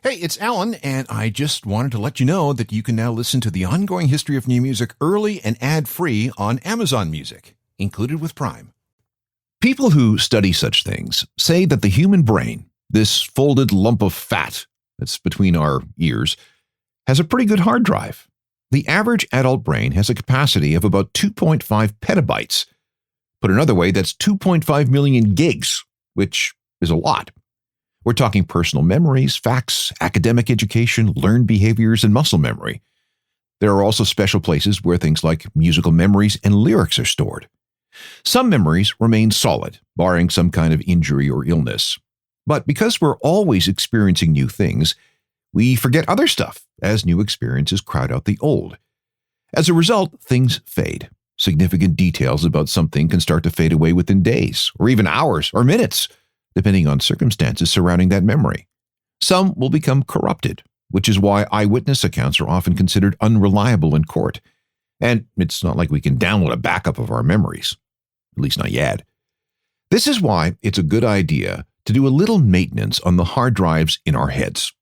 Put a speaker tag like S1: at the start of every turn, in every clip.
S1: Hey, it's Alan, and I just wanted to let you know that you can now listen to the ongoing history of new music early and ad-free on Amazon Music, included with Prime. People who study such things say that the human brain, this folded lump of fat that's between our ears, has a pretty good hard drive. The average adult brain has a capacity of about 2.5 petabytes. Put another way, that's 2.5 million gigs, which is a lot. We're talking personal memories, facts, academic education, learned behaviors, and muscle memory. There are also special places where things like musical memories and lyrics are stored. Some memories remain solid, barring some kind of injury or illness. But because we're always experiencing new things, we forget other stuff as new experiences crowd out the old. As a result, things fade. Significant details about something can start to fade away within days, or even hours, or minutes, depending on circumstances surrounding that memory. Some will become corrupted, which is why eyewitness accounts are often considered unreliable in court. And it's not like we can download a backup of our memories, at least not yet. This is why it's a good idea to do a little maintenance on the hard drives in our heads.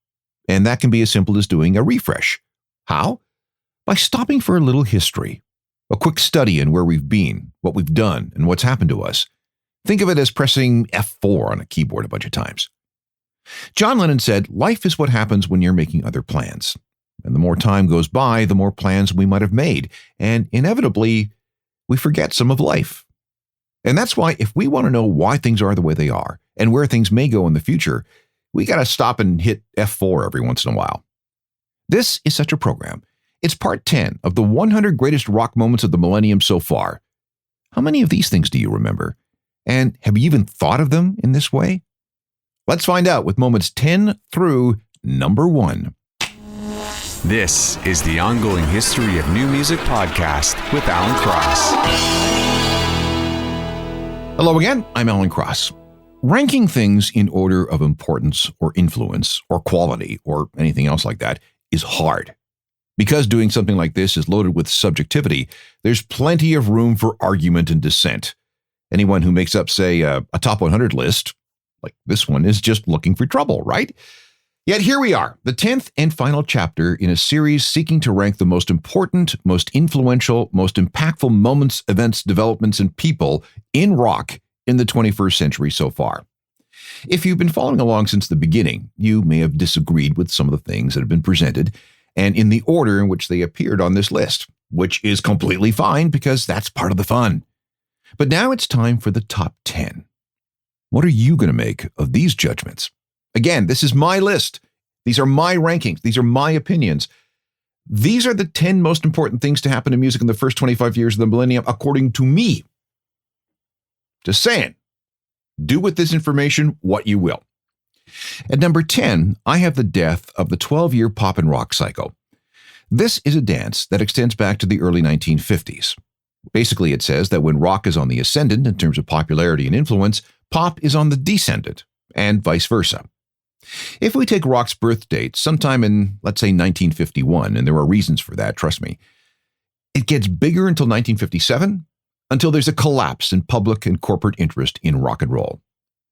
S1: And that can be as simple as doing a refresh. How? By stopping for a little history, a quick study in where we've been, what we've done, and what's happened to us. Think of it as pressing F4 on a keyboard a bunch of times. John Lennon said, "Life is what happens when you're making other plans. And the more time goes by, the more plans we might have made. And inevitably, we forget some of life." And that's why if we want to know why things are the way they are and where things may go in the future, we got to stop and hit F4 every once in a while. This is such a program. It's part 10 of the 100 greatest rock moments of the millennium so far. How many of these things do you remember? And have you even thought of them in this way? Let's find out with moments 10 through number 1.
S2: This is the Ongoing History of New Music podcast with Alan Cross.
S1: Hello again, I'm Alan Cross. Ranking things in order of importance or influence or quality or anything else like that is hard. Because doing something like this is loaded with subjectivity, there's plenty of room for argument and dissent. Anyone who makes up, say, a top 100 list, like this one, is just looking for trouble, right? Yet here we are, the 10th and final chapter in a series seeking to rank the most important, most influential, most impactful moments, events, developments, and people in rock in the 21st century so far. If you've been following along since the beginning, you may have disagreed with some of the things that have been presented and in the order in which they appeared on this list, which is completely fine because that's part of the fun. But now it's time for the top 10. What are you going to make of these judgments? Again, this is my list. These are my rankings. These are my opinions. These are the 10 most important things to happen in music in the first 25 years of the millennium, according to me. Just saying. Do with this information what you will. At number 10, I have the death of the 12-year pop and rock cycle. This is a dance that extends back to the early 1950s. Basically, it says that when rock is on the ascendant in terms of popularity and influence, pop is on the descendant, and vice versa. If we take rock's birth date sometime in, let's say, 1951, and there are reasons for that, trust me, it gets bigger until 1957, until there's a collapse in public and corporate interest in rock and roll.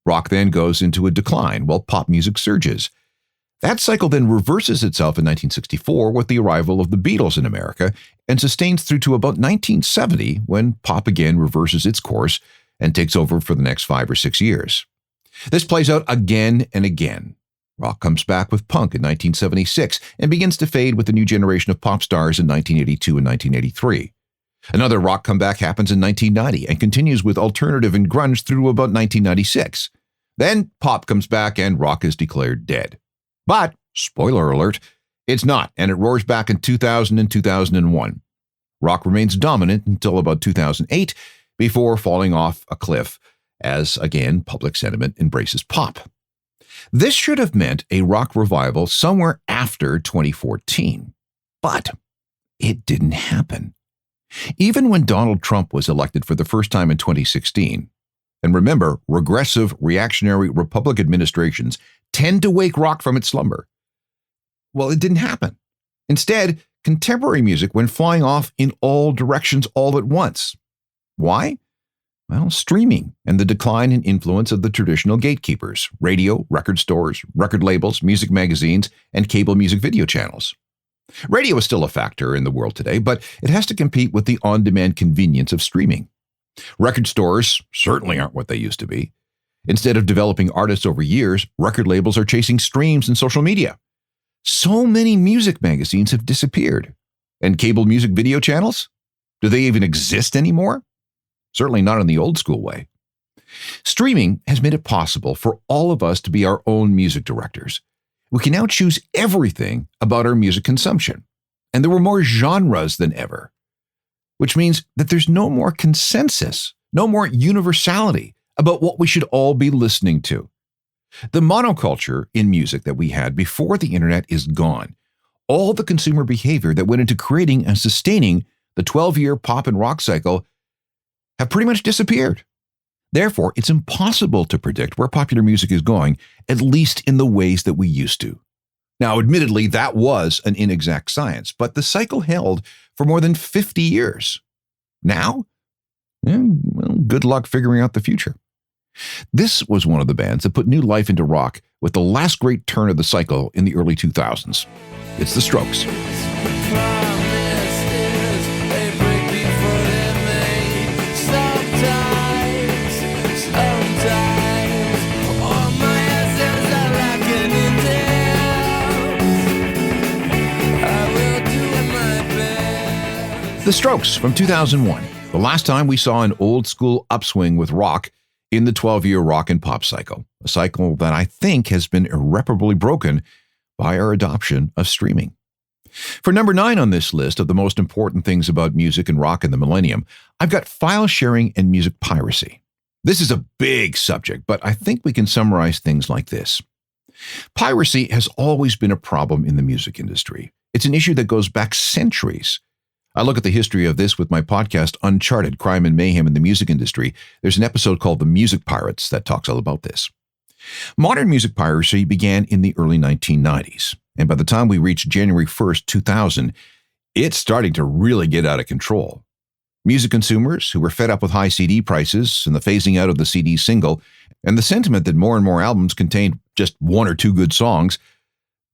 S1: Rock then goes into a decline while pop music surges. That cycle then reverses itself in 1964 with the arrival of the Beatles in America and sustains through to about 1970 when pop again reverses its course and takes over for the next 5 or 6 years. This plays out again and again. Rock comes back with punk in 1976 and begins to fade with the new generation of pop stars in 1982 and 1983. Another rock comeback happens in 1990 and continues with alternative and grunge through to about 1996. Then pop comes back and rock is declared dead. But, spoiler alert, it's not, and it roars back in 2000 and 2001. Rock remains dominant until about 2008 before falling off a cliff as, again, public sentiment embraces pop. This should have meant a rock revival somewhere after 2014, but it didn't happen. Even when Donald Trump was elected for the first time in 2016, and remember, regressive, reactionary Republican administrations tend to wake rock from its slumber. Well, it didn't happen. Instead, contemporary music went flying off in all directions all at once. Why? Well, streaming and the decline in influence of the traditional gatekeepers, radio, record stores, record labels, music magazines, and cable music video channels. Radio is still a factor in the world today, but it has to compete with the on-demand convenience of streaming. Record stores certainly aren't what they used to be. Instead of developing artists over years, record labels are chasing streams and social media. So many music magazines have disappeared. And cable music video channels? Do they even exist anymore? Certainly not in the old school way. Streaming has made it possible for all of us to be our own music directors. We can now choose everything about our music consumption. And there were more genres than ever, which means that there's no more consensus, no more universality about what we should all be listening to. The monoculture in music that we had before the internet is gone. All the consumer behavior that went into creating and sustaining the 12-year pop and rock cycle have pretty much disappeared. Therefore, it's impossible to predict where popular music is going, at least in the ways that we used to. Now, admittedly, that was an inexact science, but the cycle held for more than 50 years. Now, well, good luck figuring out the future. This was one of the bands that put new life into rock with the last great turn of the cycle in the early 2000s. It's The Strokes. The Strokes from 2001, the last time we saw an old-school upswing with rock in the 12-year rock and pop cycle, a cycle that I think has been irreparably broken by our adoption of streaming. For number 9 on this list of the most important things about music and rock in the millennium, I've got file sharing and music piracy. This is a big subject, but I think we can summarize things like this. Piracy has always been a problem in the music industry. It's an issue that goes back centuries. I look at the history of this with my podcast, Uncharted, Crime and Mayhem in the Music Industry. There's an episode called The Music Pirates that talks all about this. Modern music piracy began in the early 1990s, and by the time we reached January 1st, 2000, it's starting to really get out of control. Music consumers who were fed up with high CD prices and the phasing out of the CD single, and the sentiment that more and more albums contained just 1 or 2 good songs,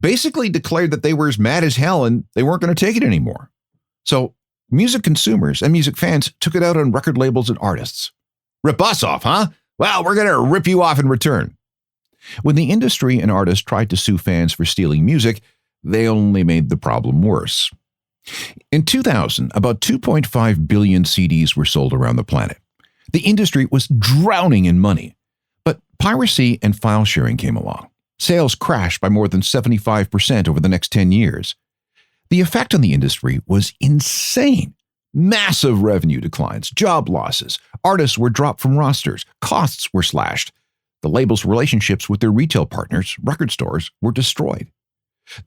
S1: basically declared that they were as mad as hell and they weren't going to take it anymore. So music consumers and music fans took it out on record labels and artists. Rip us off, huh? Well, we're going to rip you off in return. When the industry and artists tried to sue fans for stealing music, they only made the problem worse. In 2000, about 2.5 billion CDs were sold around the planet. The industry was drowning in money. But piracy and file sharing came along. Sales crashed by more than 75% over the next 10 years. The effect on the industry was insane. Massive revenue declines, job losses, artists were dropped from rosters, costs were slashed. The labels' relationships with their retail partners, record stores, were destroyed.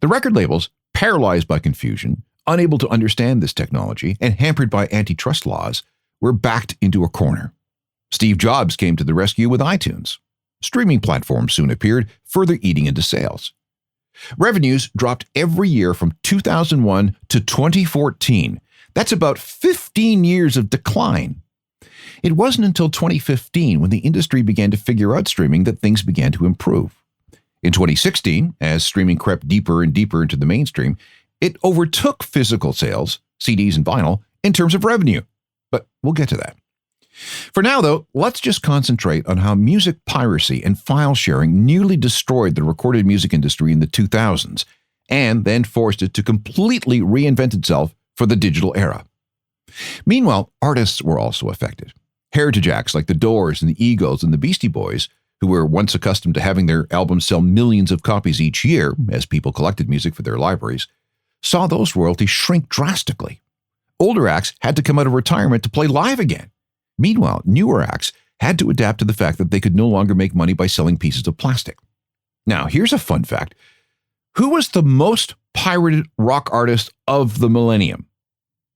S1: The record labels, paralyzed by confusion, unable to understand this technology, and hampered by antitrust laws, were backed into a corner. Steve Jobs came to the rescue with iTunes. Streaming platforms soon appeared, further eating into sales. Revenues dropped every year from 2001 to 2014. That's about 15 years of decline. It wasn't until 2015, when the industry began to figure out streaming, that things began to improve. In 2016, as streaming crept deeper and deeper into the mainstream, it overtook physical sales, CDs and vinyl, in terms of revenue. But we'll get to that. For now, though, let's just concentrate on how music piracy and file sharing nearly destroyed the recorded music industry in the 2000s, and then forced it to completely reinvent itself for the digital era. Meanwhile, artists were also affected. Heritage acts like the Doors and the Eagles and the Beastie Boys, who were once accustomed to having their albums sell millions of copies each year as people collected music for their libraries, saw those royalties shrink drastically. Older acts had to come out of retirement to play live again. Meanwhile, newer acts had to adapt to the fact that they could no longer make money by selling pieces of plastic. Now, here's a fun fact. Who was the most pirated rock artist of the millennium?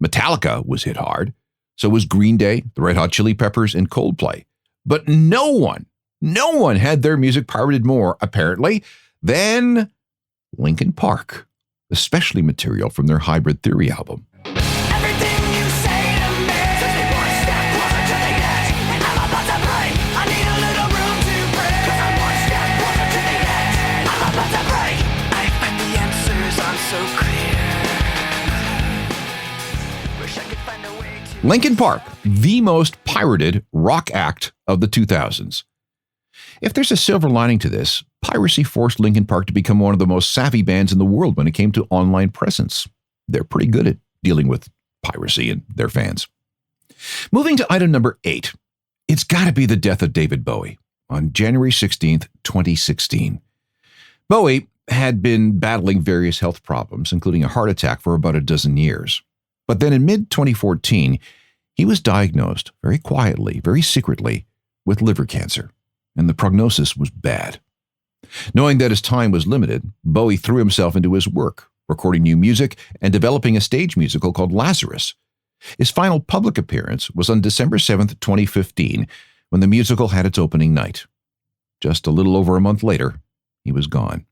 S1: Metallica was hit hard. So was Green Day, the Red Hot Chili Peppers, and Coldplay. But no one had their music pirated more, apparently, than Linkin Park, especially material from their Hybrid Theory album.
S3: Everything you say to me, just one step closer to the edge, and I'm
S1: Linkin Park, the most pirated rock act of the 2000s. If there's a silver lining to this, piracy forced Linkin Park to become one of the most savvy bands in the world when it came to online presence. They're pretty good at dealing with piracy and their fans. Moving to item number 8. It's got to be the death of David Bowie on January 16th, 2016. Bowie had been battling various health problems, including a heart attack, for about a dozen years. But then in mid-2014, he was diagnosed very quietly, very secretly, with liver cancer, and the prognosis was bad. Knowing that his time was limited, Bowie threw himself into his work, recording new music and developing a stage musical called Lazarus. His final public appearance was on December 7th, 2015, when the musical had its opening night. Just a little over a month later, he was gone.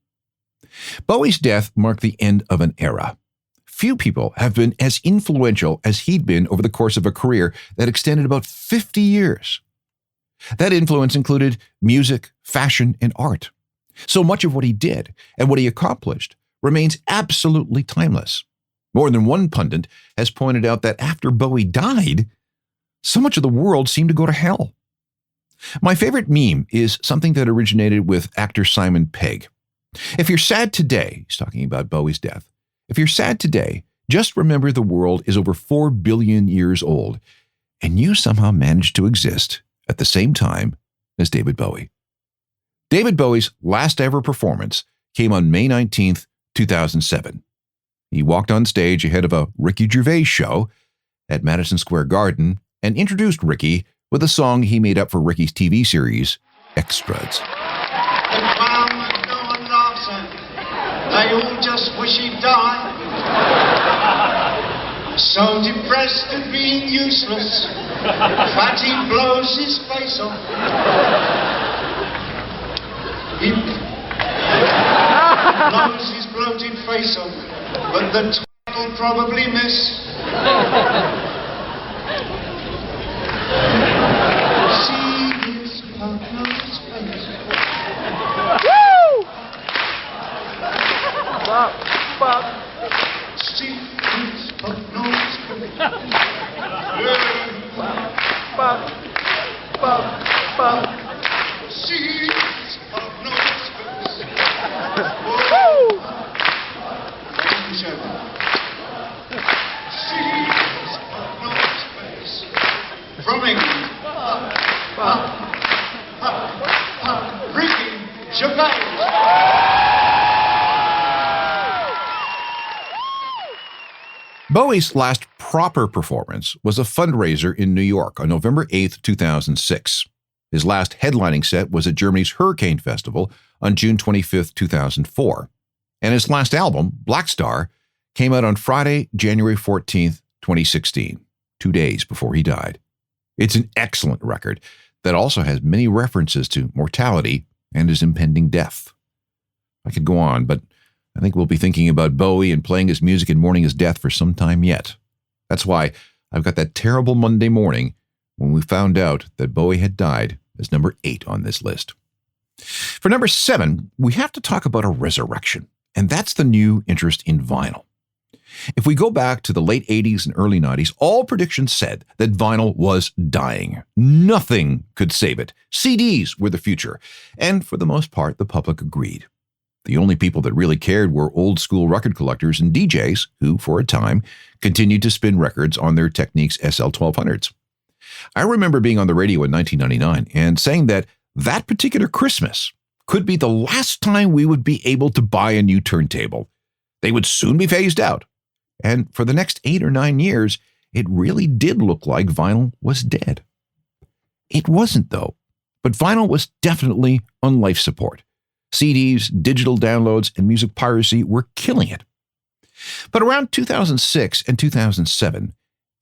S1: Bowie's death marked the end of an era. Few people have been as influential as he'd been over the course of a career that extended about 50 years. That influence included music, fashion, and art. So much of what he did and what he accomplished remains absolutely timeless. More than one pundit has pointed out that after Bowie died, so much of the world seemed to go to hell. My favorite meme is something that originated with actor Simon Pegg. If you're sad today, he's talking about Bowie's death, if you're sad today, just remember the world is over 4 billion years old, and you somehow managed to exist at the same time as David Bowie. David Bowie's last ever performance came on May 19th, 2007. He walked on stage ahead of a Ricky Gervais show at Madison Square Garden and introduced Ricky with a song he made up for Ricky's TV series, Extras.
S3: They all just wish he'd die. So depressed at being useless, Fatty blows his face off. He blows his bloated face off, but the twat will probably miss. See his partner's face. See his partner's face. See his partner's face. See his partner's face. From England, Ricky Gervais.
S1: Bowie's last proper performance was a fundraiser in New York on November 8th, 2006. His last headlining set was at Germany's Hurricane Festival on June 25th, 2004. And his last album, Black Star, came out on Friday, January 14th, 2016, 2 days before he died. It's an excellent record that also has many references to mortality and his impending death. I could go on, but I think we'll be thinking about Bowie and playing his music and mourning his death for some time yet. That's why I've got that terrible Monday morning when we found out that Bowie had died as number 8 on this list. For number 7, we have to talk about a resurrection, and that's the new interest in vinyl. If we go back to the late 80s and early 90s, all predictions said that vinyl was dying. Nothing could save it. CDs were the future, and for the most part, the public agreed. The only people that really cared were old-school record collectors and DJs who, for a time, continued to spin records on their Technics SL-1200s. I remember being on the radio in 1999 and saying that that particular Christmas could be the last time we would be able to buy a new turntable. They would soon be phased out. And for the next 8 or 9 years, it really did look like vinyl was dead. It wasn't, though, but vinyl was definitely on life support. CDs, digital downloads, and music piracy were killing it. But around 2006 and 2007,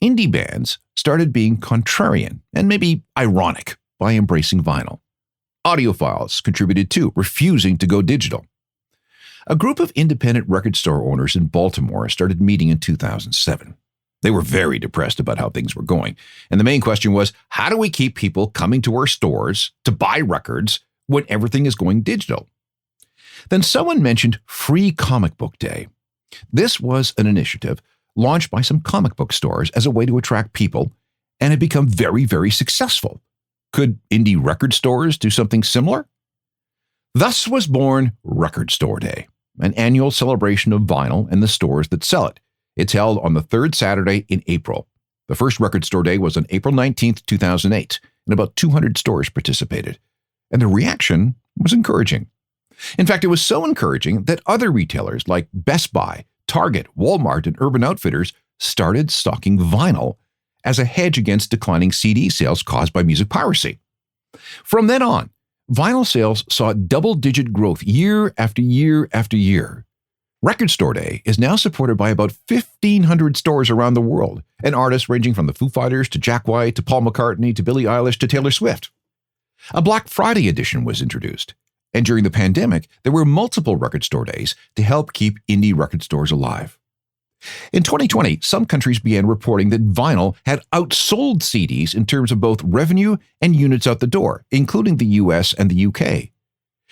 S1: indie bands started being contrarian and maybe ironic by embracing vinyl. Audiophiles contributed too, refusing to go digital. A group of independent record store owners in Baltimore started meeting in 2007. They were very depressed about how things were going, and the main question was, how do we keep people coming to our stores to buy records when everything is going digital? Then someone mentioned Free Comic Book Day. This was an initiative launched by some comic book stores as a way to attract people and had become very, very successful. Could indie record stores do something similar? Thus was born Record Store Day, an annual celebration of vinyl and the stores that sell it. It's held on the third Saturday in April. The first Record Store Day was on April 19th, 2008, and about 200 stores participated. And the reaction was encouraging. In fact, it was so encouraging that other retailers like Best Buy, Target, Walmart, and Urban Outfitters started stocking vinyl as a hedge against declining CD sales caused by music piracy. From then on, vinyl sales saw double-digit growth year after year after year. Record Store Day is now supported by about 1,500 stores around the world, and artists ranging from the Foo Fighters to Jack White to Paul McCartney to Billie Eilish to Taylor Swift. A Black Friday edition was introduced, and during the pandemic, there were multiple Record Store Days to help keep indie record stores alive. In 2020, some countries began reporting that vinyl had outsold CDs in terms of both revenue and units out the door, including the US and the UK.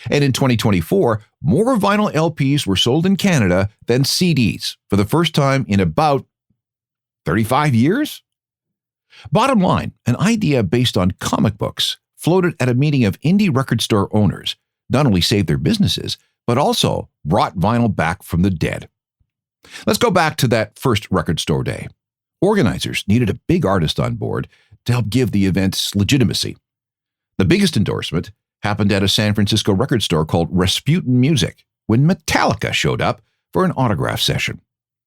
S1: And in 2024, more vinyl LPs were sold in Canada than CDs for the first time in about 35 years? Bottom line, an idea based on comic books floated at a meeting of indie record store owners not only saved their businesses, but also brought vinyl back from the dead. Let's go back to that first Record Store Day. Organizers needed a big artist on board to help give the event legitimacy. The biggest endorsement happened at a San Francisco record store called Rasputin Music when Metallica showed up for an autograph session.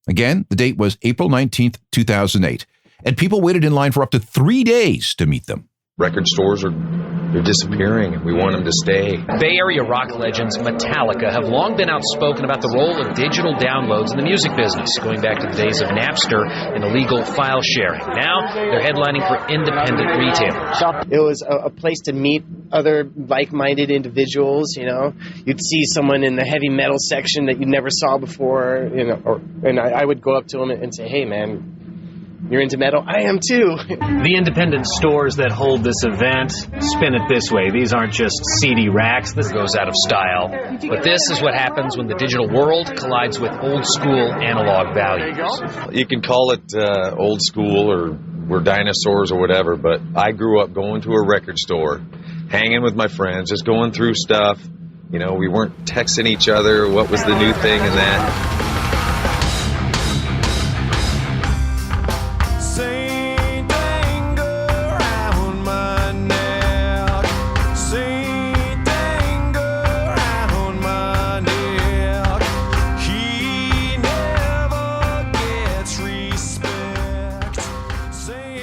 S1: Again, the date was April 19th, 2008, and people waited in line for up to 3 days to meet them.
S4: Record stores they're disappearing, and we want them to stay.
S5: Bay Area rock legends Metallica have long been outspoken about the role of digital downloads in the music business, going back to the days of Napster and illegal file sharing. Now, they're headlining for independent retailers.
S6: It was a place to meet other like-minded individuals, you know. You'd see someone in the heavy metal section that you never saw before, you know, and I would go up to them and say, hey, man, you're into metal? I am too.
S5: The independent stores that hold this event spin it this way. These aren't just CD racks. This goes out of style. But this is what happens when the digital world collides with old school analog values.
S4: You can call it old school or we're dinosaurs or whatever, but I grew up going to a record store, hanging with my friends, just going through stuff. You know, we weren't texting each other. What was the new thing and that?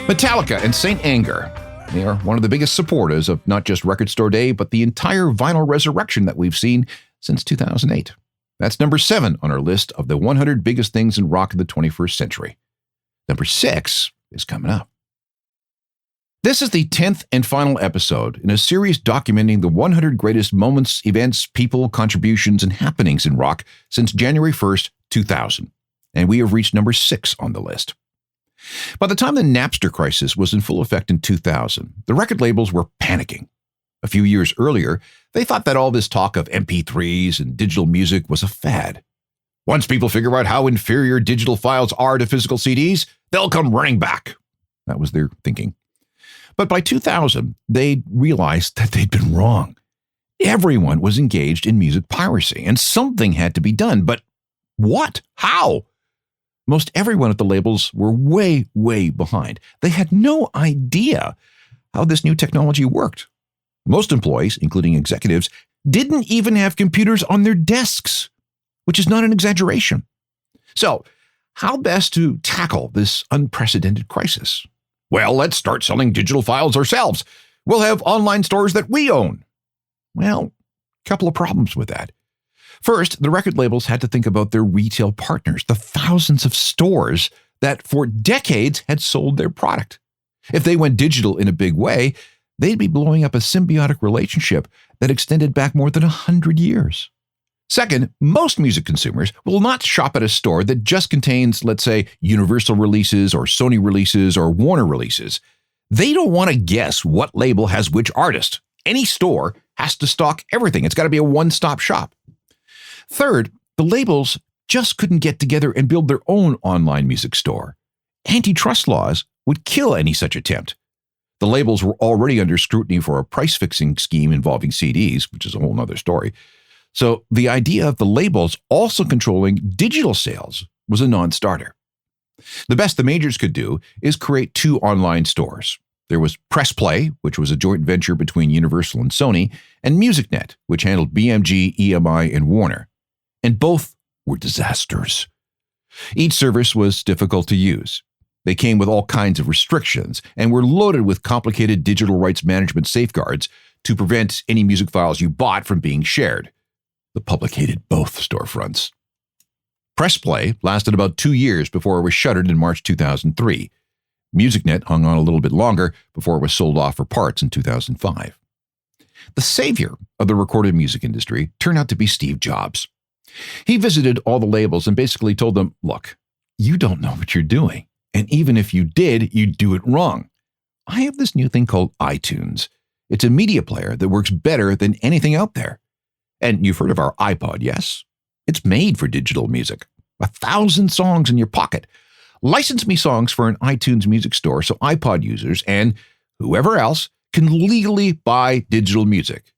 S1: Metallica and Saint Anger. They are one of the biggest supporters of not just Record Store Day, but the entire vinyl resurrection that we've seen since 2008. That's number 7 on our list of the 100 biggest things in rock of the 21st century. Number 6 is coming up. This is the 10th and final episode in a series documenting the 100 greatest moments, events, people, contributions, and happenings in rock since January 1st, 2000. And we have reached number 6 on the list. By the time the Napster crisis was in full effect in 2000, the record labels were panicking. A few years earlier, they thought that all this talk of MP3s and digital music was a fad. Once people figure out how inferior digital files are to physical CDs, they'll come running back. That was their thinking. But by 2000, they realized that they'd been wrong. Everyone was engaged in music piracy, and something had to be done. But what? How? Most everyone at the labels were way, way behind. They had no idea how this new technology worked. Most employees, including executives, didn't even have computers on their desks, which is not an exaggeration. So, how best to tackle this unprecedented crisis? Well, let's start selling digital files ourselves. We'll have online stores that we own. Well, a couple of problems with that. First, the record labels had to think about their retail partners, the thousands of stores that for decades had sold their product. If they went digital in a big way, they'd be blowing up a symbiotic relationship that extended back more than 100 years. Second, most music consumers will not shop at a store that just contains, let's say, Universal releases or Sony releases or Warner releases. They don't want to guess what label has which artist. Any store has to stock everything. It's got to be a one-stop shop. Third, the labels just couldn't get together and build their own online music store. Antitrust laws would kill any such attempt. The labels were already under scrutiny for a price-fixing scheme involving CDs, which is a whole other story. So the idea of the labels also controlling digital sales was a non-starter. The best the majors could do is create 2 online stores. There was Press Play, which was a joint venture between Universal and Sony, and MusicNet, which handled BMG, EMI, and Warner. And both were disasters. Each service was difficult to use. They came with all kinds of restrictions and were loaded with complicated digital rights management safeguards to prevent any music files you bought from being shared. The public hated both storefronts. Press Play lasted about 2 years before it was shuttered in March 2003. MusicNet hung on a little bit longer before it was sold off for parts in 2005. The savior of the recorded music industry turned out to be Steve Jobs. He visited all the labels and basically told them, look, you don't know what you're doing. And even if you did, you'd do it wrong. I have this new thing called iTunes. It's a media player that works better than anything out there. And you've heard of our iPod, yes? It's made for digital music. 1,000 songs in your pocket. License me songs for an iTunes music store so iPod users and whoever else can legally buy digital music.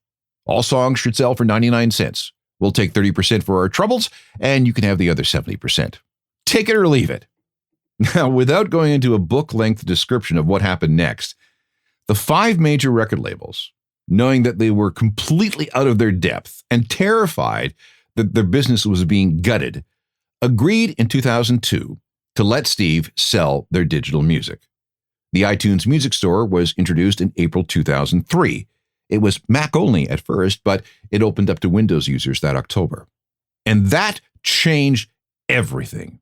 S1: All songs should sell for 99 cents. We'll take 30% for our troubles, and you can have the other 70%. Take it or leave it. Now, without going into a book-length description of what happened next, the 5 major record labels, knowing that they were completely out of their depth and terrified that their business was being gutted, agreed in 2002 to let Steve sell their digital music. The iTunes Music Store was introduced in April 2003. It was Mac only at first, but it opened up to Windows users that October. And that changed everything.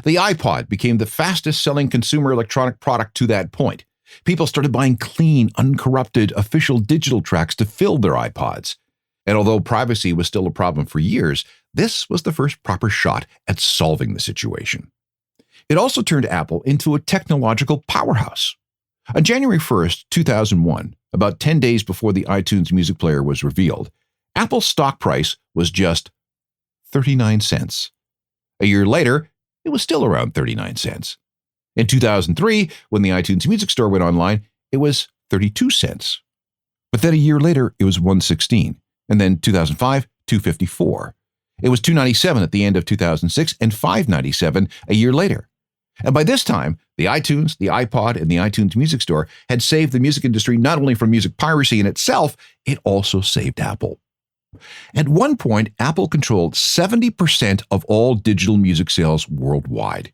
S1: The iPod became the fastest-selling consumer electronic product to that point. People started buying clean, uncorrupted, official digital tracks to fill their iPods. And although privacy was still a problem for years, this was the first proper shot at solving the situation. It also turned Apple into a technological powerhouse. On January 1st, 2001, about 10 days before the iTunes music player was revealed, Apple's stock price was just 39 cents. A year later, it was still around 39 cents. In 2003, when the iTunes Music Store went online, it was 32 cents. But then a year later, it was 116. And then 2005, 254. It was 297 at the end of 2006 and 597 a year later. And by this time, the iTunes, the iPod, and the iTunes Music Store had saved the music industry not only from music piracy in itself, it also saved Apple. At one point, Apple controlled 70% of all digital music sales worldwide.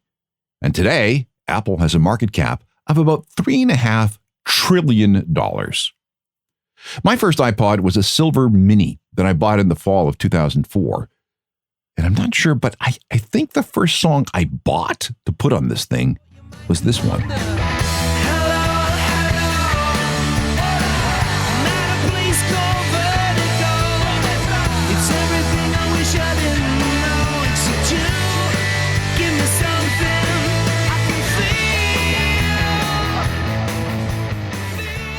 S1: And today, Apple has a market cap of about $3.5 trillion. My first iPod was a silver Mini that I bought in the fall of 2004. And I'm not sure, but I think the first song I bought to put on this thing was this one.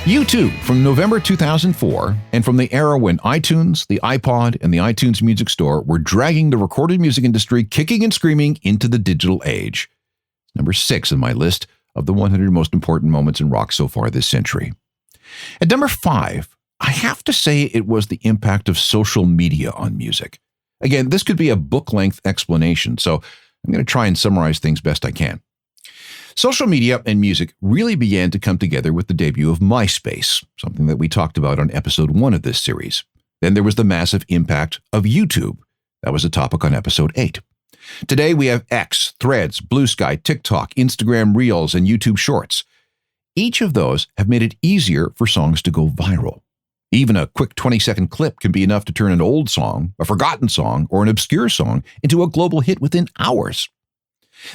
S1: U2 from November 2004, and from the era when iTunes, the iPod, and the iTunes Music Store were dragging the recorded music industry kicking and screaming into the digital age. Number 6 on my list of the 100 most important moments in rock so far this century. At number 5, I have to say it was the impact of social media on music. Again, this could be a book-length explanation, so I'm going to try and summarize things best I can. Social media and music really began to come together with the debut of MySpace, something that we talked about on episode 1 of this series. Then there was the massive impact of YouTube. That was a topic on episode 8. Today we have X, Threads, Blue Sky, TikTok, Instagram Reels, and YouTube Shorts. Each of those have made it easier for songs to go viral. Even a quick 20-second clip can be enough to turn an old song, a forgotten song, or an obscure song into a global hit within hours.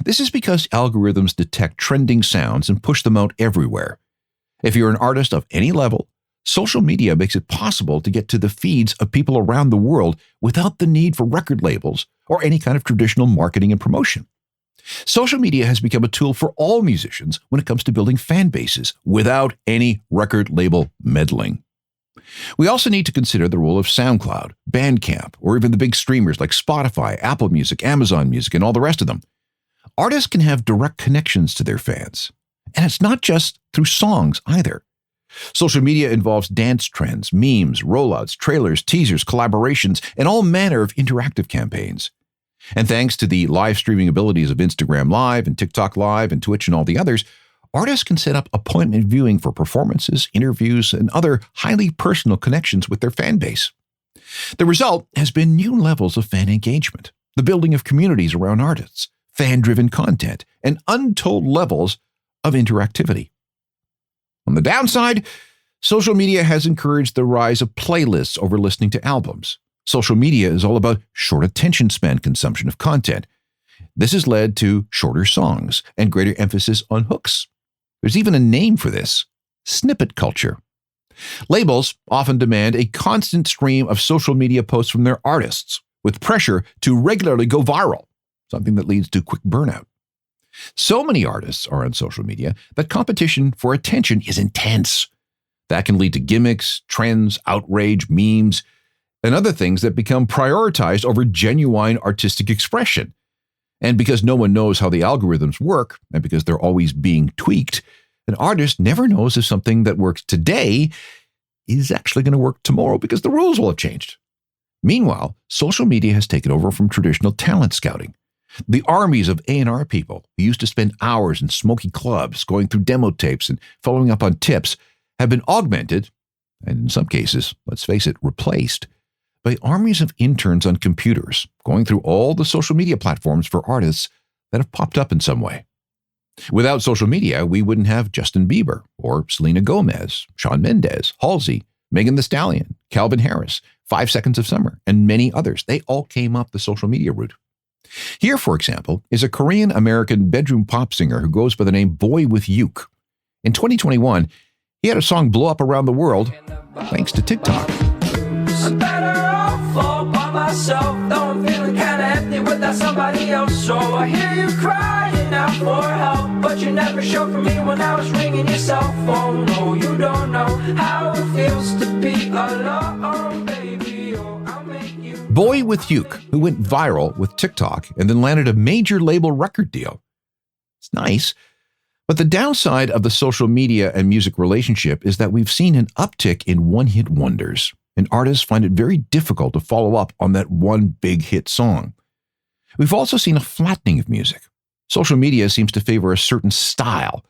S1: This is because algorithms detect trending sounds and push them out everywhere. If you're an artist of any level, social media makes it possible to get to the feeds of people around the world without the need for record labels or any kind of traditional marketing and promotion. Social media has become a tool for all musicians when it comes to building fan bases without any record label meddling. We also need to consider the role of SoundCloud, Bandcamp, or even the big streamers like Spotify, Apple Music, Amazon Music, and all the rest of them. Artists can have direct connections to their fans. And it's not just through songs either. Social media involves dance trends, memes, rollouts, trailers, teasers, collaborations, and all manner of interactive campaigns. And thanks to the live streaming abilities of Instagram Live and TikTok Live and Twitch and all the others, artists can set up appointment viewing for performances, interviews, and other highly personal connections with their fan base. The result has been new levels of fan engagement, the building of communities around artists, fan-driven content, and untold levels of interactivity. On the downside, social media has encouraged the rise of playlists over listening to albums. Social media is all about short attention span consumption of content. This has led to shorter songs and greater emphasis on hooks. There's even a name for this: snippet culture. Labels often demand a constant stream of social media posts from their artists, with pressure to regularly go viral, something that leads to quick burnout. So many artists are on social media that competition for attention is intense. That can lead to gimmicks, trends, outrage, memes, and other things that become prioritized over genuine artistic expression. And because no one knows how the algorithms work, and because they're always being tweaked, an artist never knows if something that works today is actually going to work tomorrow because the rules will have changed. Meanwhile, social media has taken over from traditional talent scouting. The armies of A&R people who used to spend hours in smoky clubs going through demo tapes and following up on tips have been augmented, and in some cases, let's face it, replaced, by armies of interns on computers going through all the social media platforms for artists that have popped up in some way. Without social media, we wouldn't have Justin Bieber or Selena Gomez, Shawn Mendes, Halsey, Megan Thee Stallion, Calvin Harris, 5 Seconds of Summer, and many others. They all came up the social media route. Here, for example, is a Korean-American bedroom pop singer who goes by the name Boy with Uke. In 2021, he had a song blow up around the world thanks to TikTok.
S7: I'm better off all by myself, though I'm feeling kinda empty without somebody else. So I hear you crying out for help, but you never showed for me when I was ringing your cell phone. No, you don't know how it feels to be alone, baby. Oh, I'll make you.
S1: Boy with Uke, who went viral with TikTok and then landed a major label record deal. It's nice, but the downside of the social media and music relationship is that we've seen an uptick in one-hit wonders, and artists find it very difficult to follow up on that one big hit song. We've also seen a flattening of music. Social media seems to favor a certain style.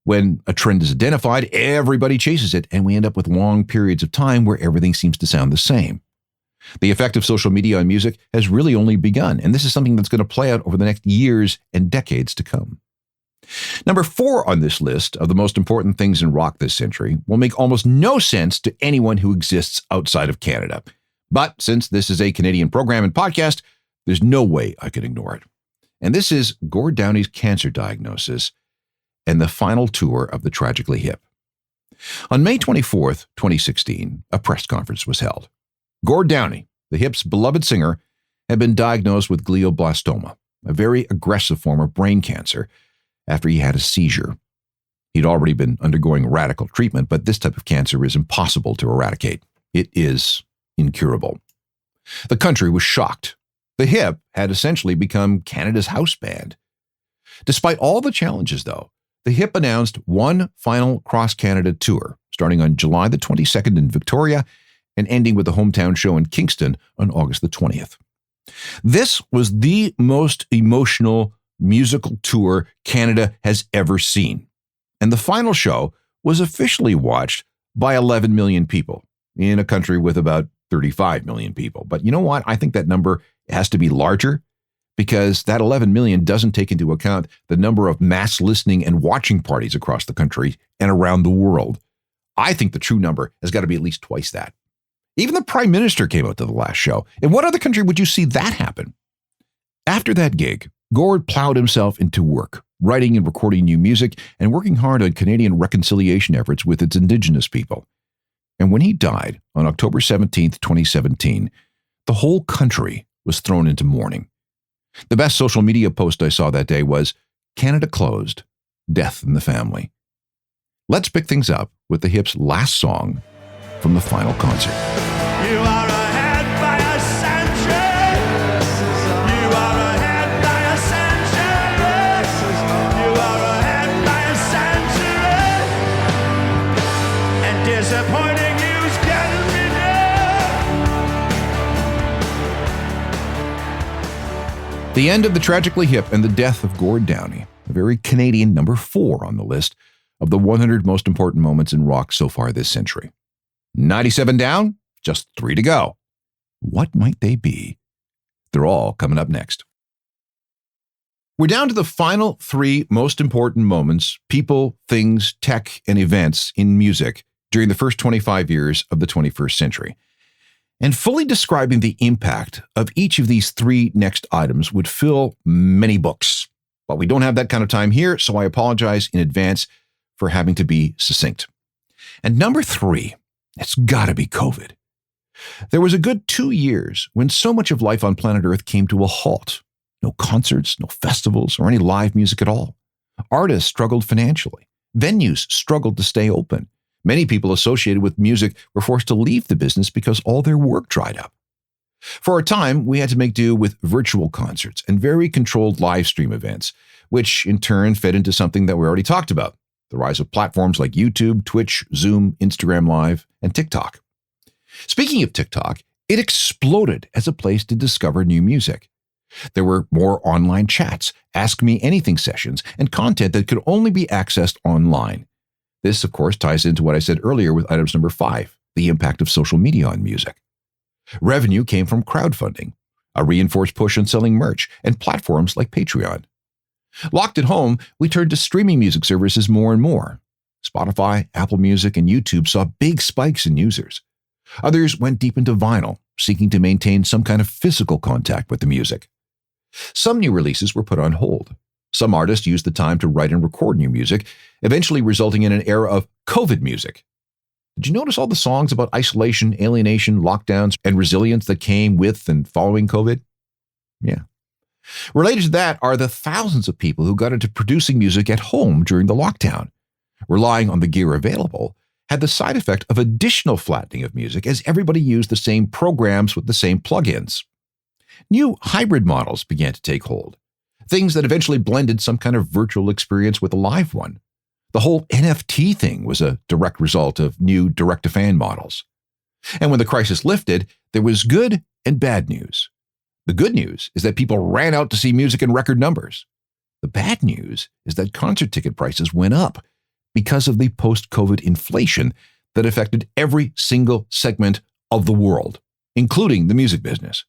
S1: When a trend is identified, everybody chases it, and we end up with long periods of time where everything seems to sound the same. The effect of social media on music has really only begun, and this is something that's going to play out over the next years and decades to come. Number 4 on this list of the most important things in rock this century will make almost no sense to anyone who exists outside of Canada. But since this is a Canadian program and podcast, there's no way I can ignore it. And this is Gord Downie's cancer diagnosis and the final tour of the Tragically Hip. On May 24th, 2016, a press conference was held. Gord Downie, the Hip's beloved singer, had been diagnosed with glioblastoma, a very aggressive form of brain cancer, after he had a seizure. He'd already been undergoing radical treatment, but this type of cancer is impossible to eradicate. It is incurable. The country was shocked. The Hip had essentially become Canada's house band. Despite all the challenges, though, the Hip announced one final cross-Canada tour, starting on July the 22nd in Victoria and ending with a hometown show in Kingston on August the 20th. This was the most emotional musical tour Canada has ever seen. And the final show was officially watched by 11 million people in a country with about 35 million people. But you know what? I think that number has to be larger because that 11 million doesn't take into account the number of mass listening and watching parties across the country and around the world. I think the true number has got to be at least twice that. Even the Prime Minister came out to the last show. In what other country would you see that happen? After that gig, Gord plowed himself into work, writing and recording new music and working hard on Canadian reconciliation efforts with its Indigenous people. And when he died on October 17th, 2017, the whole country was thrown into mourning. The best social media post I saw that day was, "Canada closed, death in the family." Let's pick things up with the Hip's last song from the final concert.
S7: You are ahead by a century. You are ahead by a century. You are ahead by a century.
S1: The end of the Tragically Hip and the death of Gord Downie, a very Canadian number 4 on the list of the 100 most important moments in rock so far this century. 97 down, just 3 to go. What might they be? They're all coming up next. We're down to the final 3 most important moments, people, things, tech, and events in music during the first 25 years of the 21st century. And fully describing the impact of each of these 3 next items would fill many books. But we don't have that kind of time here, so I apologize in advance for having to be succinct. And number 3, it's got to be COVID. There was a good 2 years when so much of life on planet Earth came to a halt. No concerts, no festivals, or any live music at all. Artists struggled financially. Venues struggled to stay open. Many people associated with music were forced to leave the business because all their work dried up. For a time, we had to make do with virtual concerts and very controlled live stream events, which in turn fed into something that we already talked about, the rise of platforms like YouTube, Twitch, Zoom, Instagram Live, and TikTok. Speaking of TikTok, it exploded as a place to discover new music. There were more online chats, Ask Me Anything sessions, and content that could only be accessed online. This, of course, ties into what I said earlier with items number 5, the impact of social media on music. Revenue came from crowdfunding, a reinforced push on selling merch, and platforms like Patreon. Locked at home, we turned to streaming music services more and more. Spotify, Apple Music, and YouTube saw big spikes in users. Others went deep into vinyl, seeking to maintain some kind of physical contact with the music. Some new releases were put on hold. Some artists used the time to write and record new music, eventually resulting in an era of COVID music. Did you notice all the songs about isolation, alienation, lockdowns, and resilience that came with and following COVID? Yeah. Related to that are the thousands of people who got into producing music at home during the lockdown. Relying on the gear available had the side effect of additional flattening of music as everybody used the same programs with the same plugins. New hybrid models began to take hold. Things that eventually blended some kind of virtual experience with a live one. The whole NFT thing was a direct result of new direct-to-fan models. And when the crisis lifted, there was good and bad news. The good news is that people ran out to see music in record numbers. The bad news is that concert ticket prices went up because of the post-COVID inflation that affected every single segment of the world, including the music business.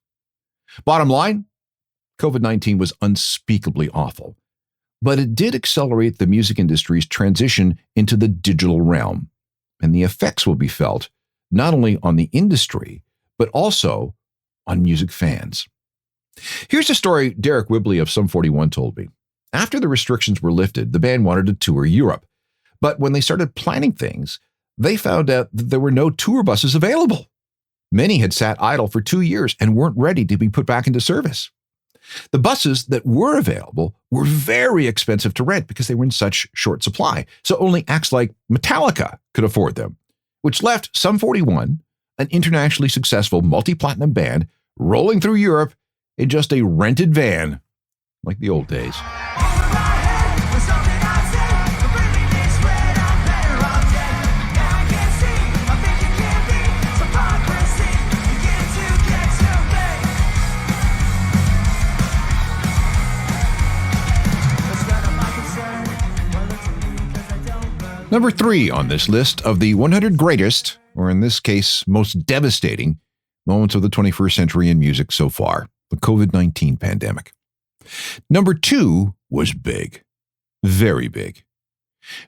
S1: Bottom line, COVID-19 was unspeakably awful, but it did accelerate the music industry's transition into the digital realm, and the effects will be felt not only on the industry, but also on music fans. Here's a story Derek Whibley of Sum 41 told me. After the restrictions were lifted, the band wanted to tour Europe, but when they started planning things, they found out that there were no tour buses available. Many had sat idle for 2 years and weren't ready to be put back into service. The buses that were available were very expensive to rent because they were in such short supply, so only acts like Metallica could afford them, which left Sum 41, an internationally successful multi-platinum band, rolling through Europe in just a rented van, like the old days. Number 3 on this list of the 100 greatest, or in this case, most devastating, moments of the 21st century in music so far, the COVID-19 pandemic. Number 2 was big. Very big.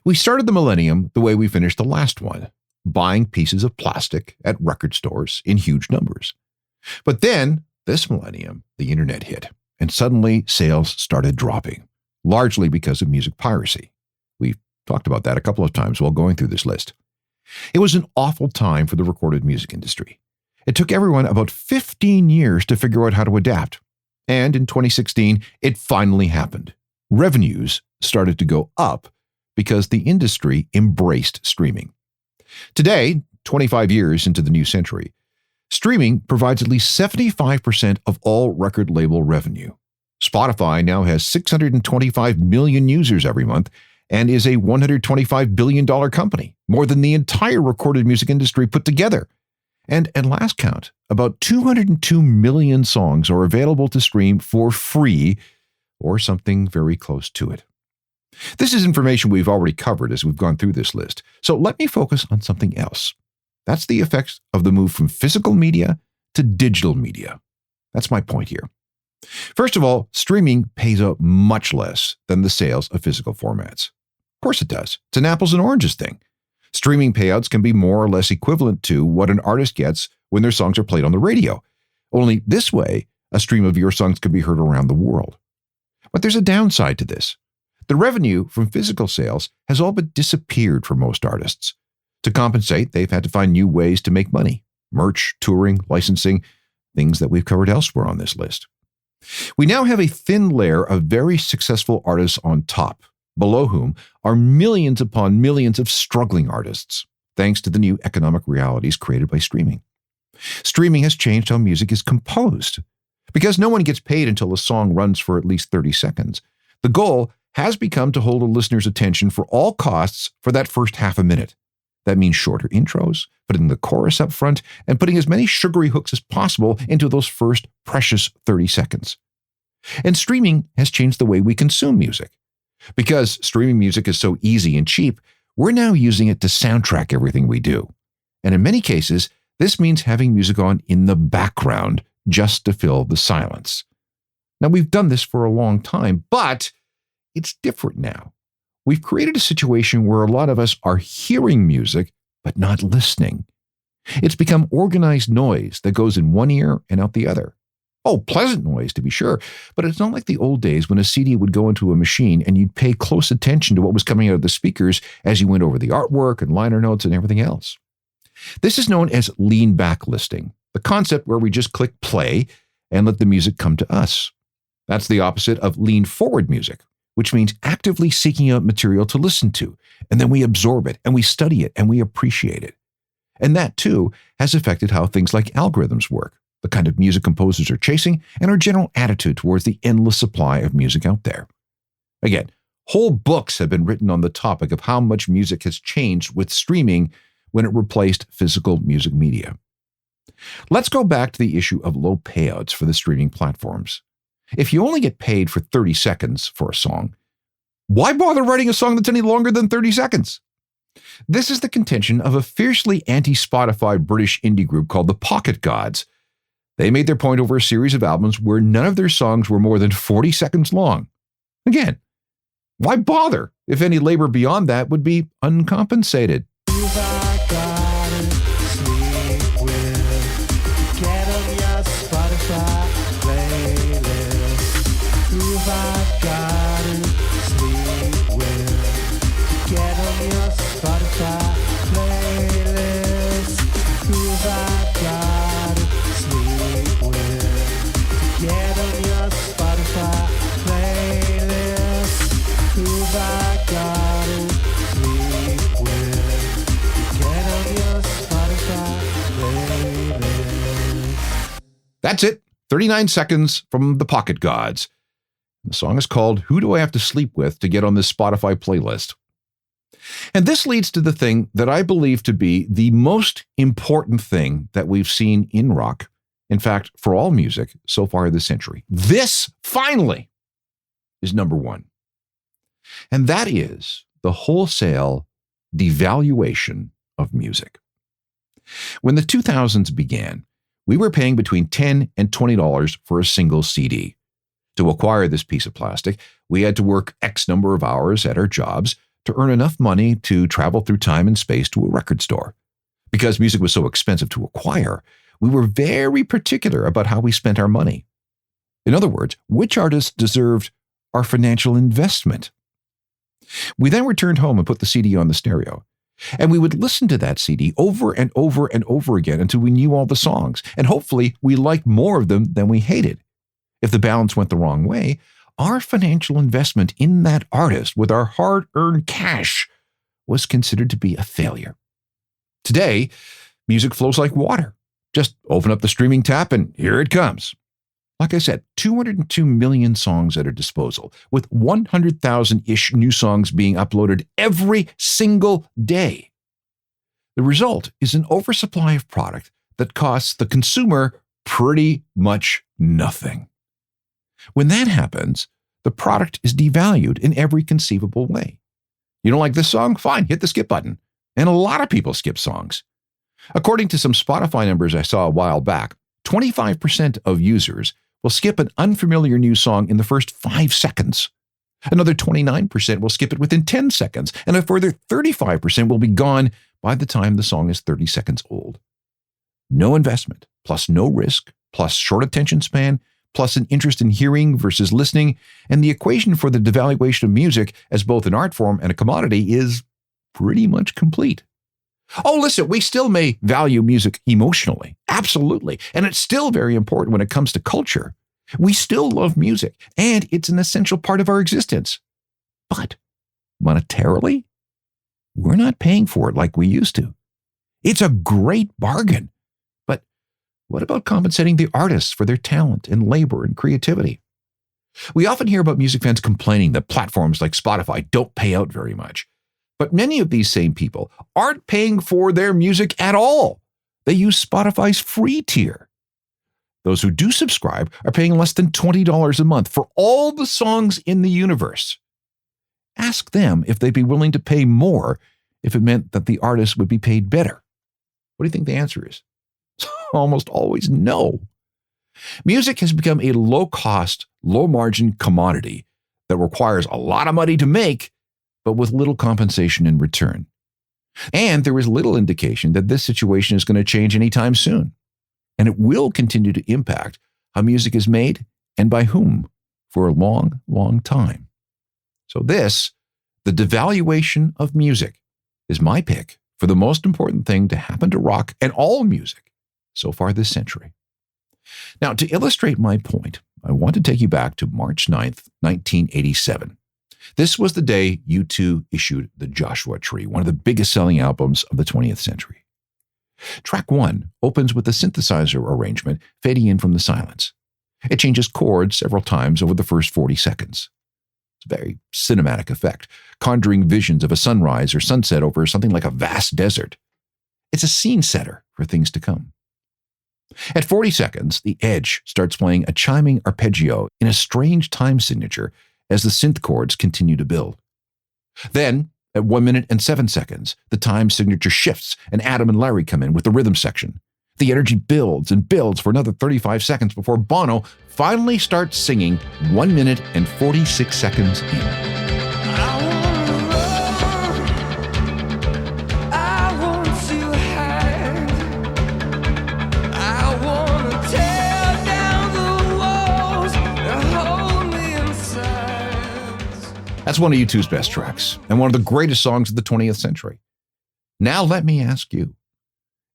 S1: We started the millennium the way we finished the last one, buying pieces of plastic at record stores in huge numbers. But then, this millennium, the internet hit, and suddenly sales started dropping, largely because of music piracy. We've talked about that a couple of times while going through this list. It was an awful time for the recorded music industry. It took everyone about 15 years to figure out how to adapt. And in 2016, it finally happened. Revenues started to go up because the industry embraced streaming. Today, 25 years into the new century, streaming provides at least 75% of all record label revenue. Spotify now has 625 million users every month and is a $125 billion company, more than the entire recorded music industry put together. And at last count, about 202 million songs are available to stream for free or something very close to it. This is information we've already covered as we've gone through this list, so let me focus on something else. That's the effects of the move from physical media to digital media. That's my point here. First of all, streaming pays out much less than the sales of physical formats. Of course it does. It's an apples and oranges thing. Streaming payouts can be more or less equivalent to what an artist gets when their songs are played on the radio. Only this way, a stream of your songs can be heard around the world. But there's a downside to this. The revenue from physical sales has all but disappeared for most artists. To compensate, they've had to find new ways to make money. Merch, touring, licensing, things that we've covered elsewhere on this list. We now have a thin layer of very successful artists on top, below whom are millions upon millions of struggling artists, thanks to the new economic realities created by streaming. Streaming has changed how music is composed. Because no one gets paid until a song runs for at least 30 seconds, the goal has become to hold a listener's attention for all costs for that first half a minute. That means shorter intros, putting the chorus up front, and putting as many sugary hooks as possible into those first precious 30 seconds. And streaming has changed the way we consume music. Because streaming music is so easy and cheap, we're now using it to soundtrack everything we do. And in many cases, this means having music on in the background just to fill the silence. Now, we've done this for a long time, but it's different now. We've created a situation where a lot of us are hearing music, but not listening. It's become organized noise that goes in one ear and out the other. Oh, pleasant noise to be sure, but it's not like the old days when a CD would go into a machine and you'd pay close attention to what was coming out of the speakers as you went over the artwork and liner notes and everything else. This is known as lean back listening, the concept where we just click play and let the music come to us. That's the opposite of lean forward music, which means actively seeking out material to listen to, and then we absorb it, and we study it, and we appreciate it. And that, too, has affected how things like algorithms work, the kind of music composers are chasing, and our general attitude towards the endless supply of music out there. Again, whole books have been written on the topic of how much music has changed with streaming when it replaced physical music media. Let's go back to the issue of low payouts for the streaming platforms. If you only get paid for 30 seconds for a song, why bother writing a song that's any longer than 30 seconds? This is the contention of a fiercely anti-Spotify British indie group called the Pocket Gods. They made their point over a series of albums where none of their songs were more than 40 seconds long. Again, why bother if any labor beyond that would be uncompensated? That's it. 39 seconds from the Pocket Gods. The song is called Who Do I Have to Sleep With to get on this Spotify playlist? And this leads to the thing that I believe to be the most important thing that we've seen in rock, in fact, for all music so far this century. This, finally, is number one. And that is the wholesale devaluation of music. When the 2000s began, we were paying between $10 and $20 for a single CD. To acquire this piece of plastic, we had to work X number of hours at our jobs to earn enough money to travel through time and space to a record store. Because music was so expensive to acquire, we were very particular about how we spent our money. In other words, which artists deserved our financial investment? We then returned home and put the CD on the stereo. And we would listen to that CD over and over and over again until we knew all the songs. And hopefully we liked more of them than we hated. If the balance went the wrong way, our financial investment in that artist with our hard-earned cash was considered to be a failure. Today, music flows like water. Just open up the streaming tap and here it comes. Like I said, 202 million songs at our disposal, with 100,000-ish new songs being uploaded every single day. The result is an oversupply of product that costs the consumer pretty much nothing. When that happens, the product is devalued in every conceivable way. You don't like this song? Fine, hit the skip button. And a lot of people skip songs. According to some Spotify numbers I saw a while back, 25% of users will skip an unfamiliar new song in the first 5 seconds. Another 29% will skip it within 10 seconds, and a further 35% will be gone by the time the song is 30 seconds old. No investment, plus no risk, plus short attention span, plus an interest in hearing versus listening, and the equation for the devaluation of music as both an art form and a commodity is pretty much complete. Oh, listen, we still may value music emotionally. Absolutely. And it's still very important when it comes to culture. We still love music, and it's an essential part of our existence. But monetarily, we're not paying for it like we used to. It's a great bargain. But what about compensating the artists for their talent and labor and creativity? We often hear about music fans complaining that platforms like Spotify don't pay out very much. But many of these same people aren't paying for their music at all. They use Spotify's free tier. Those who do subscribe are paying less than $20 a month for all the songs in the universe. Ask them if they'd be willing to pay more if it meant that the artist would be paid better. What do you think the answer is? Almost always no. Music has become a low-cost, low-margin commodity that requires a lot of money to make, but with little compensation in return. And there is little indication that this situation is going to change anytime soon. And it will continue to impact how music is made and by whom for a long, long time. So this, the devaluation of music, is my pick for the most important thing to happen to rock and all music so far this century. Now, to illustrate my point, I want to take you back to March 9th, 1987. This was the day U2 issued The Joshua Tree, one of the biggest selling albums of the 20th century. Track 1 opens with a synthesizer arrangement fading in from the silence. It changes chords several times over the first 40 seconds. It's a very cinematic effect, conjuring visions of a sunrise or sunset over something like a vast desert. It's a scene setter for things to come. At 40 seconds, the Edge starts playing a chiming arpeggio in a strange time signature as the synth chords continue to build. Then, at 1 minute and 7 seconds, the time signature shifts and Adam and Larry come in with the rhythm section. The energy builds and builds for another 35 seconds before Bono finally starts singing 1 minute and 46 seconds in. That's one of U2's best tracks, and one of the greatest songs of the 20th century. Now let me ask you,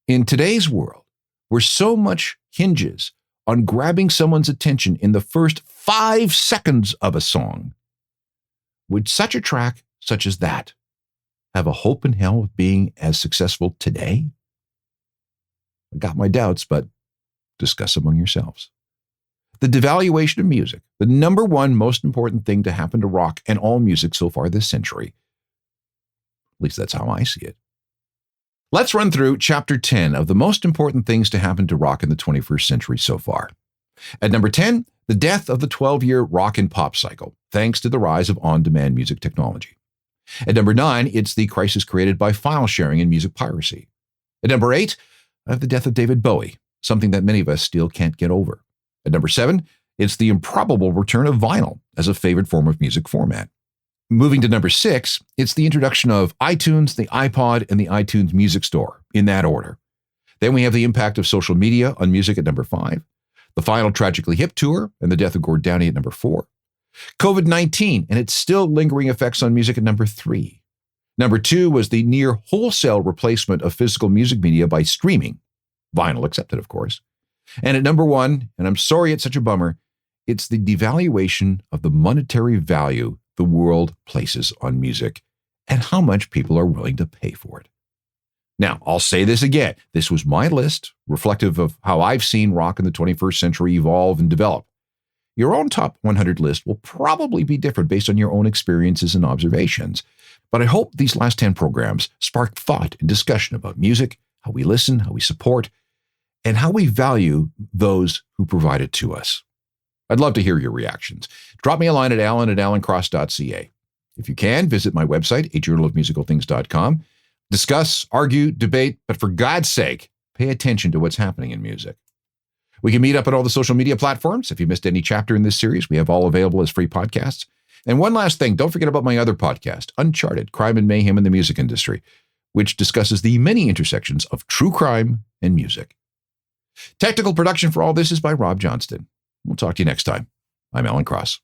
S1: in today's world, where so much hinges on grabbing someone's attention in the first 5 seconds of a song, would such a track such as that have a hope in hell of being as successful today? I got my doubts, but discuss among yourselves. The devaluation of music, the number one most important thing to happen to rock and all music so far this century. At least that's how I see it. Let's run through Chapter 10 of the most important things to happen to rock in the 21st century so far. At number 10, the death of the 12-year rock and pop cycle, thanks to the rise of on-demand music technology. At number 9, it's the crisis created by file sharing and music piracy. At number 8, I have the death of David Bowie, something that many of us still can't get over. At number 7, it's the improbable return of vinyl as a favored form of music format. Moving to number 6, it's the introduction of iTunes, the iPod, and the iTunes Music Store, in that order. Then we have the impact of social media on music at number 5, the final Tragically Hip tour and the death of Gord Downie at number 4, COVID-19 and its still lingering effects on music at number 3. Number 2 was the near wholesale replacement of physical music media by streaming, vinyl accepted, of course. And at number 1, and I'm sorry it's such a bummer, it's the devaluation of the monetary value the world places on music and how much people are willing to pay for it. Now, I'll say this again. This was my list, reflective of how I've seen rock in the 21st century evolve and develop. Your own top 100 list will probably be different based on your own experiences and observations. But I hope these last 10 programs spark thought and discussion about music, how we listen, how we support, and how we value those who provide it to us. I'd love to hear your reactions. Drop me a line at alan@alancross.ca. If you can, visit my website, ajournalofmusicalthings.com. Discuss, argue, debate, but for God's sake, pay attention to what's happening in music. We can meet up on all the social media platforms. If you missed any chapter in this series, we have all available as free podcasts. And one last thing, don't forget about my other podcast, Uncharted, Crime and Mayhem in the Music Industry, which discusses the many intersections of true crime and music. Technical production for all this is by Rob Johnston. We'll talk to you next time. I'm Alan Cross.